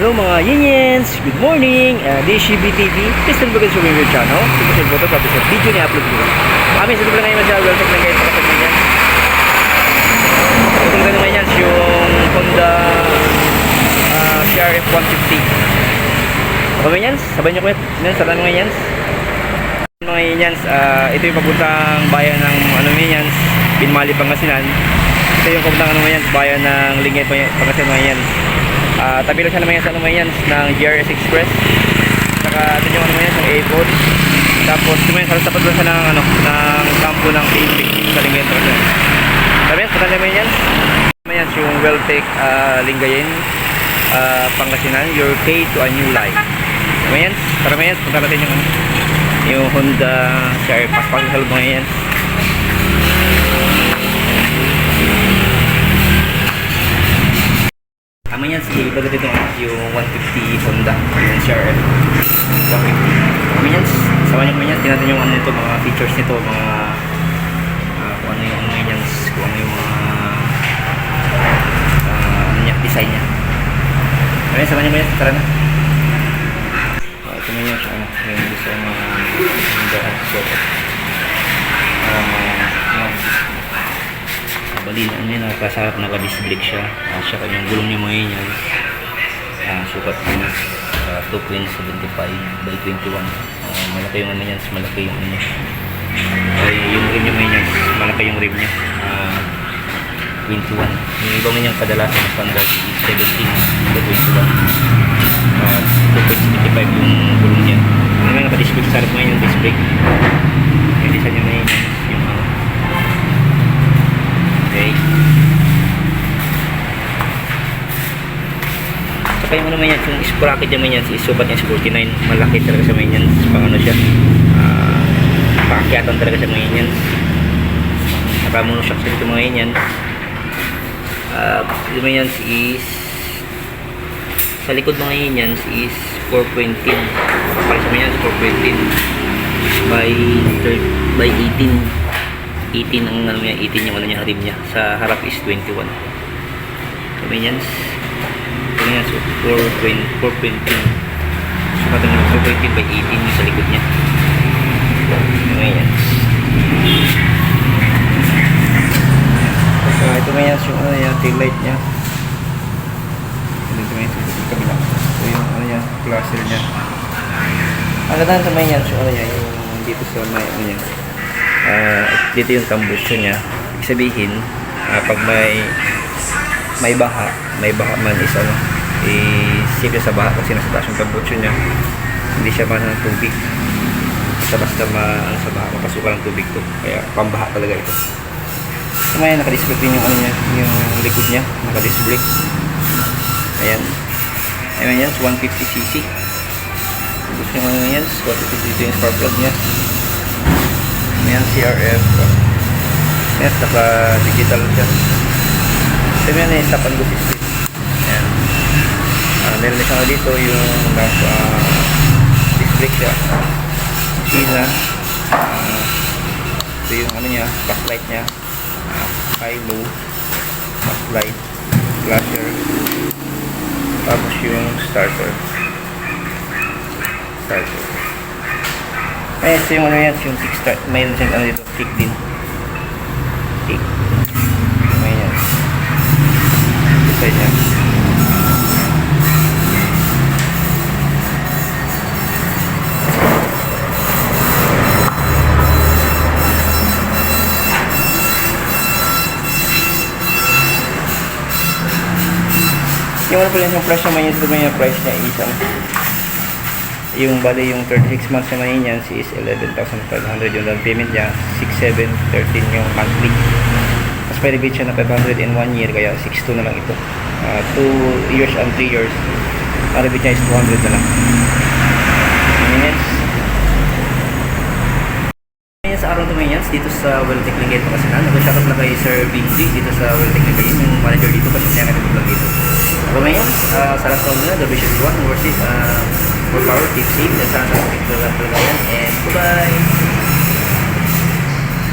Hello mga Yiniens! Good morning! This is CBTV. Please don't forget to subscribe your channel. Subscribe po ito para sa video niya upload ko. Kami sa dulang ngayon masya. Welcome na kayo sa kapag ngayon. Ito na ngayon yung Honda CRF 150. Mga Yiniens, sabay niyo ko yan. Sa tanong Yiniens. Mga Yiniens, ito yung papuntang bayan ng Yiniens, Binmali, Pangasinan. Ito yung papuntang bayan ng Lingay, Pangasinan mga Yiniens. Tabi lang siya naman yan sa ng GRS Express. Saka ito yung ng A-Code. Tapos halos tapat lang siya ng kampo ng PNP sa Lingayen. Sabi yan, punta naman yan. Yung Welltech Lingayen, Pangasinan, your key to a new life. Naman yan, tara naman yan, punta natin yung Honda CRF. Paspak sa loob mga yan. Tama yan, sige, bagat ito yung 150 Honda, yung CRF 150. Tama yan, sama nyo yan, tinatin yung ito, mga features nito, mga kung ano yung yan, kung ano yung mga design niya. Tama yan, sama nyo yan, tara na. Ito na yan, yung design mga Honda balin, nakasarap, naka-disc brake siya. Siya kanyang gulong niya mga yan. Sukat niya 2.75 by 21. Malaki yung yan, malaki yung yung rim niya mga yan, malaki yung rim niya. 21. Yung ibang niya kadalasan standard 17 by 21. 2.75 yung gulong niya. Yung naka-disc brake, sarap mga yung disc brake. Yung design niya mga yan. Okay. Saka yung naman yan, yung sprocket niya man yan, isubat niya sa 49, malaki talaga sa mga yan, pang ano siya, pakakyatan talaga sa mga yan. Saka monoshock sa ito mga yan. Ito mga yan is, sa likod mga yan is 4.10, kapal sa mga yan, 4.10 by 18. 18 ang ano niya, 18 yung ano niya, rim niya. Sa harap is 21. Sabi niyan, ito niya, so 4.20. So pati mo 4.20 by 18 yung sa likod niya. Sabi niyan. So ito nga yan, yung ano niya, tail light niya. Ito nga yan, sa kabila. So yung ano niya, cluster niya. Ang ganda sa may yan, so ano niya, yung dito sa may ano niya. Dito yung tambutso niya. Ibig sabihin, pag may baha man is ano, isip sa baha kasi nasa taas yung tambutso niya, hindi siya man ng tubig. Basta sa baha, mapasukan ng tubig to. Kaya pambaha talaga ito. So may naka-disc brake din yung ano niya, yung likod niya, naka-disc brake. Ayan. Ayan yan, 150cc. Gusto nyo ano yan, 150cc yung spark plug niya. Ayan, CRF. Ayan, naka-digital siya. Sabi yan eh, stop and go system. Ayan. Meron na siya dito yung disc brake siya. Sina. Ito yung ano niya, backlight niya. High, low. Backlight. Flasher. Tapos yung starter. Ay, ito yung ano yan, yung kick start. Mayroon siyang ano dito, kick din. Kick. May yan. Design niya. Yung ano pala yung price naman yun, yung price niya isang. Yung bali yung 36 months naman yan is 11,500 yung down payment niya, 6,713 yung monthly. Tapos may rebate siya na 500 in 1 year, kaya 6,200 na lang ito. 2 years and 3 years, ang rebate niya is 200 na lang. Minutes. Sa araw tumayans dito sa Welltech Lingayen Pangasinan. Nag-shoutout lang kay Sir Binzi dito sa Welltech Lingayen, yung manager dito kasi niya nag-vlog dito. Tumayans, sa last round nila, the vision 1 versus for power, keep safe, and sana sa mga talaga yan, and bye-bye!